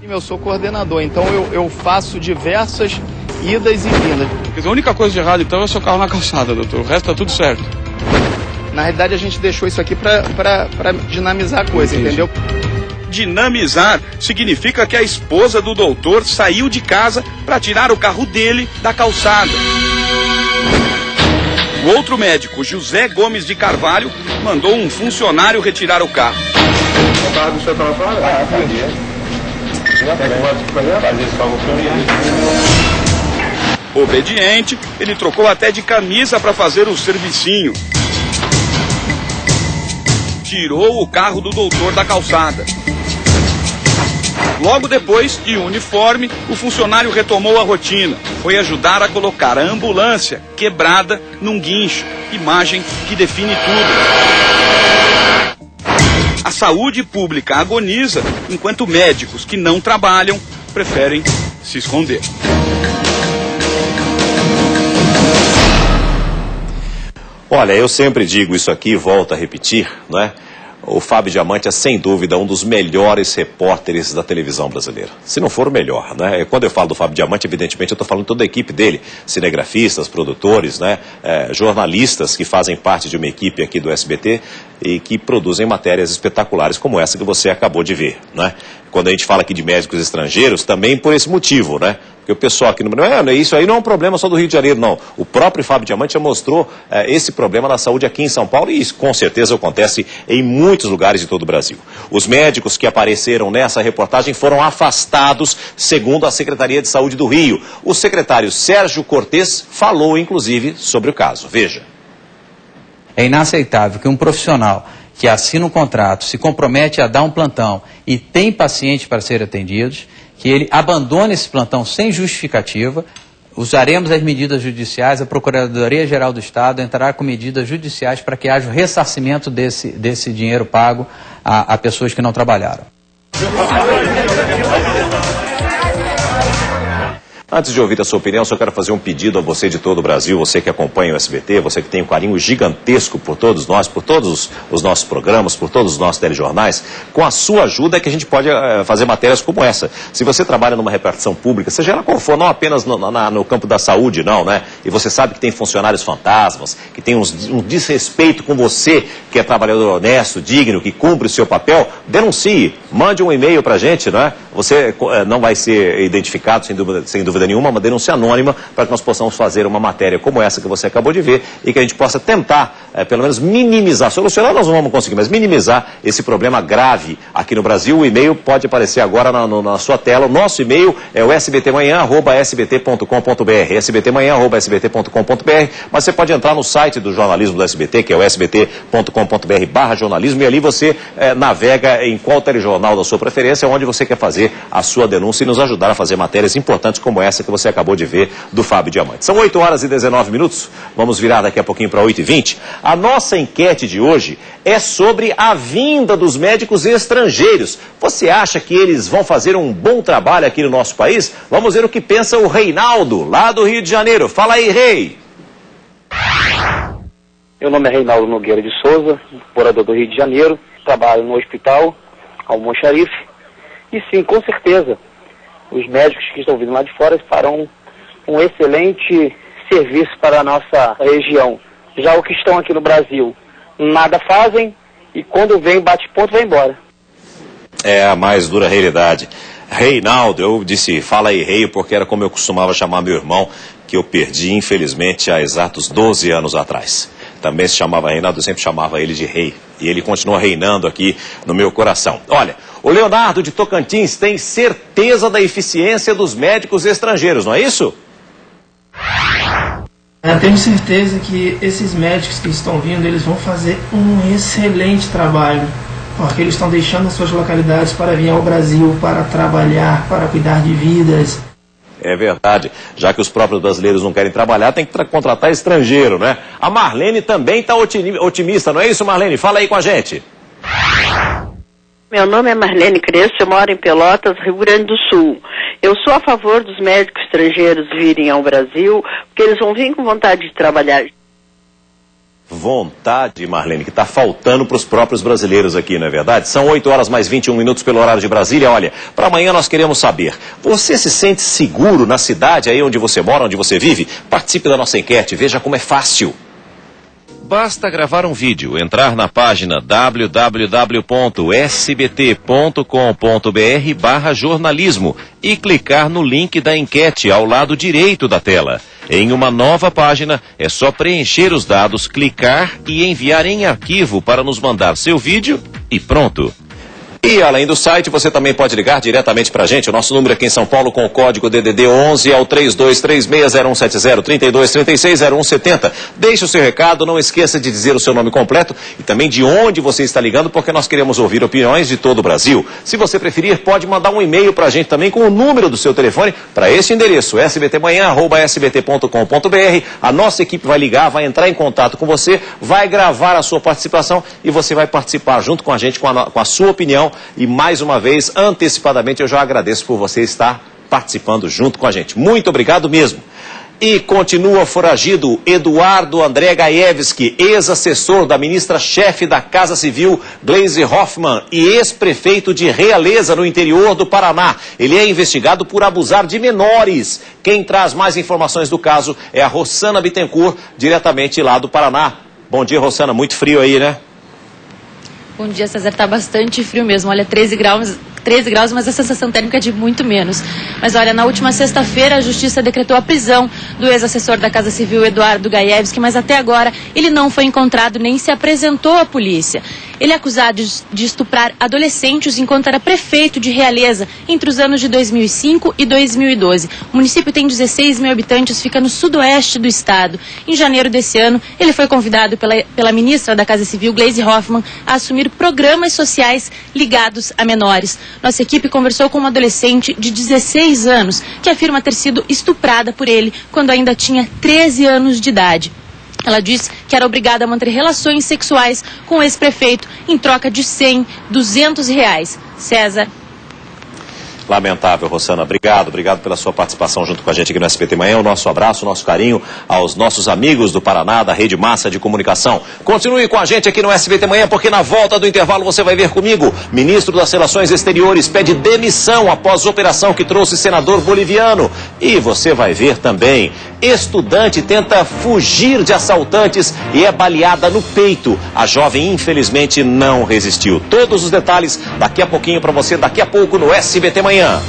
Eu sou coordenador, então eu faço diversas idas e vindas. A única coisa de errado, então, é o seu carro na calçada, doutor. O resto tá tudo certo. Na realidade, a gente deixou isso aqui para dinamizar a coisa, entendi. Entendeu? Dinamizar significa que a esposa do doutor saiu de casa para tirar o carro dele da calçada. O outro médico, José Gomes de Carvalho, mandou um funcionário retirar o carro. O carro do senhor estava fora? Obediente, ele trocou até de camisa para fazer o servicinho. Tirou o carro do doutor da calçada. Logo depois, de uniforme, o funcionário retomou a rotina. Foi ajudar a colocar a ambulância quebrada num guincho. Imagem que define tudo. A saúde pública agoniza, enquanto médicos que não trabalham preferem se esconder. Olha, eu sempre digo isso aqui e volto a repetir, não é? O Fábio Diamante é, sem dúvida, um dos melhores repórteres da televisão brasileira. Se não for o melhor, né? Quando eu falo do Fábio Diamante, evidentemente, eu estou falando de toda a equipe dele. Cinegrafistas, produtores, né? Jornalistas que fazem parte de uma equipe aqui do SBT e que produzem matérias espetaculares como essa que você acabou de ver, né? Quando a gente fala aqui de médicos estrangeiros, também por esse motivo, né? Porque o pessoal aqui no Brasil, isso aí não é um problema só do Rio de Janeiro, não. O próprio Fábio Diamante já mostrou esse problema na saúde aqui em São Paulo e isso com certeza acontece em muitos lugares de todo o Brasil. Os médicos que apareceram nessa reportagem foram afastados, segundo a Secretaria de Saúde do Rio. O secretário Sérgio Cortes falou, inclusive, sobre o caso. Veja. É inaceitável que um profissional que assina um contrato, se compromete a dar um plantão e tem pacientes para serem atendidos, que ele abandone esse plantão sem justificativa. Usaremos as medidas judiciais, a Procuradoria-Geral do Estado entrará com medidas judiciais para que haja o ressarcimento desse dinheiro pago a pessoas que não trabalharam. Antes de ouvir a sua opinião, só quero fazer um pedido a você de todo o Brasil, você que acompanha o SBT, você que tem um carinho gigantesco por todos nós, por todos os nossos programas, por todos os nossos telejornais. Com a sua ajuda é que a gente pode fazer matérias como essa. Se você trabalha numa repartição pública, seja ela qual for, não apenas no campo da saúde, não, né? E você sabe que tem funcionários fantasmas, que tem um desrespeito com você, que é trabalhador honesto, digno, que cumpre o seu papel, denuncie, mande um e-mail pra gente, né? Você não vai ser identificado, sem dúvida nenhuma, uma denúncia anônima para que nós possamos fazer uma matéria como essa que você acabou de ver e que a gente possa tentar, pelo menos, minimizar. Solucionar nós não vamos conseguir, mas minimizar esse problema grave aqui no Brasil. O e-mail pode aparecer agora na sua tela. O nosso e-mail é o sbtmanhã@sbt.com.br, sbtmanhã@sbt.com.br, mas você pode entrar no site do jornalismo do SBT, que é o sbt.com.br/jornalismo, e ali você navega em qual telejornal da sua preferência, onde você quer fazer a sua denúncia e nos ajudar a fazer matérias importantes como essa que você acabou de ver do Fábio Diamante. São 8 horas e 19 minutos, vamos virar daqui a pouquinho para 8h20. A nossa enquete de hoje é sobre a vinda dos médicos estrangeiros. Você acha que eles vão fazer um bom trabalho aqui no nosso país? Vamos ver o que pensa o Reinaldo, lá do Rio de Janeiro. Fala aí, Rei! Meu nome é Reinaldo Nogueira de Souza, morador do Rio de Janeiro, trabalho no hospital Almoxarife, e sim, com certeza, os médicos que estão vindo lá de fora farão um excelente serviço para a nossa região. Já os que estão aqui no Brasil nada fazem e quando vem bate ponto vai embora. É a mais dura realidade. Reinaldo, eu disse, fala aí, Rei, porque era como eu costumava chamar meu irmão, que eu perdi, infelizmente, há exatos 12 anos atrás. Também se chamava Reinaldo, eu sempre chamava ele de Rei. E ele continua reinando aqui no meu coração. Olha, o Leonardo de Tocantins tem certeza da eficiência dos médicos estrangeiros, não é isso? Eu tenho certeza que esses médicos que estão vindo, eles vão fazer um excelente trabalho. Porque eles estão deixando as suas localidades para vir ao Brasil, para trabalhar, para cuidar de vidas. É verdade. Já que os próprios brasileiros não querem trabalhar, tem que contratar estrangeiro, né? A Marlene também está otimista, não é isso, Marlene? Fala aí com a gente. Meu nome é Marlene Crespo, eu moro em Pelotas, Rio Grande do Sul. Eu sou a favor dos médicos estrangeiros virem ao Brasil, porque eles vão vir com vontade de trabalhar. Vontade, Marlene, que está faltando para os próprios brasileiros aqui, não é verdade? São 8 horas mais 21 minutos pelo horário de Brasília. Olha, para amanhã nós queremos saber, você se sente seguro na cidade aí onde você mora, onde você vive? Participe da nossa enquete, veja como é fácil. Basta gravar um vídeo, entrar na página www.sbt.com.br/jornalismo e clicar no link da enquete ao lado direito da tela. Em uma nova página, é só preencher os dados, clicar e enviar em arquivo para nos mandar seu vídeo e pronto. E além do site, você também pode ligar diretamente para a gente. O nosso número aqui em São Paulo com o código DDD 11 é o 32360170, 32360170. Deixe o seu recado, não esqueça de dizer o seu nome completo e também de onde você está ligando, porque nós queremos ouvir opiniões de todo o Brasil. Se você preferir, pode mandar um e-mail para a gente também com o número do seu telefone para este endereço, sbtmanhã@sbt.com.br. A nossa equipe vai ligar, vai entrar em contato com você, vai gravar a sua participação e você vai participar junto com a gente com a sua opinião. E mais uma vez, antecipadamente, eu já agradeço por você estar participando junto com a gente. Muito obrigado mesmo. E continua foragido Eduardo André Gaevski, ex-assessor da ministra-chefe da Casa Civil, Gleisi Hoffmann, e ex-prefeito de Realeza, no interior do Paraná. Ele é investigado por abusar de menores. Quem traz mais informações do caso é a Rossana Bittencourt, diretamente lá do Paraná. Bom dia, Rossana. Muito frio aí, né? Bom dia, César. Tá bastante frio mesmo. Olha, 13 graus 13 graus, mas a sensação térmica é de muito menos. Mas olha, na última sexta-feira a Justiça decretou a prisão do ex-assessor da Casa Civil, Eduardo Gaievski, mas até agora ele não foi encontrado nem se apresentou à polícia. Ele é acusado de estuprar adolescentes enquanto era prefeito de Realeza entre os anos de 2005 e 2012. O município tem 16 mil habitantes, fica no sudoeste do estado. Em janeiro desse ano, ele foi convidado pela ministra da Casa Civil, Gleisi Hoffmann, a assumir programas sociais ligados a menores. Nossa equipe conversou com uma adolescente de 16 anos que afirma ter sido estuprada por ele quando ainda tinha 13 anos de idade. Ela disse que era obrigada a manter relações sexuais com o ex-prefeito em troca de 100, 200 reais. César. Lamentável, Rossana. Obrigado pela sua participação junto com a gente aqui no SBT Manhã. O nosso abraço, o nosso carinho aos nossos amigos do Paraná, da Rede Massa de Comunicação. Continue com a gente aqui no SBT Manhã, porque na volta do intervalo você vai ver comigo. Ministro das Relações Exteriores pede demissão após operação que trouxe senador boliviano. E você vai ver também, estudante tenta fugir de assaltantes e é baleada no peito. A jovem infelizmente não resistiu. Todos os detalhes daqui a pouquinho para você, daqui a pouco no SBT Manhã.